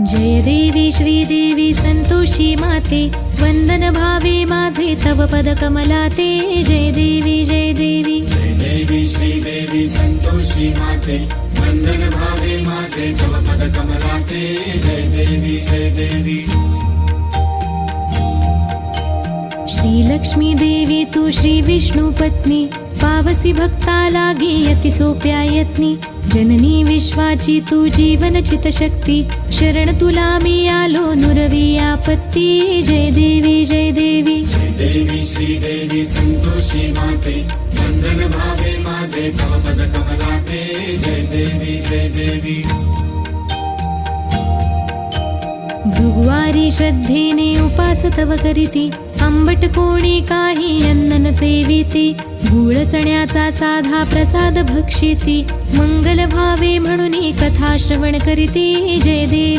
जय देवी श्रीदेवी संतोषी माते, वंदन भावे माझे तव पद कमलाते। जय देवी जय देवी जय देवी श्रीदेवी संतोषी माते, वंदन भावे माझे तव पद कमलाते। जय देवी जय देवी श्री लक्ष्मी देवी तू श्री विष्णु पत्नी, पावसी भक्ता लागी अति सोप्या यत्नी। जननी विश्वाची तू जीवन चित शक्ती, शरण तुला मी आलो नुरवी आपत्ती। जय देवी जय देवी जय देवी श्रीदेवी संतोषी माते, वंदन भावे माझे तव पद कमलाते। जय देवी जय देवी भृगुवारी श्रद्धेने उपास तव करीती, आंबट कोणी काही अन्न न सेविती। गूळ चण्याचा साधा प्रसाद भक्षिती, मंगल भावे म्हणून कथा श्रवण करीती। जय देवी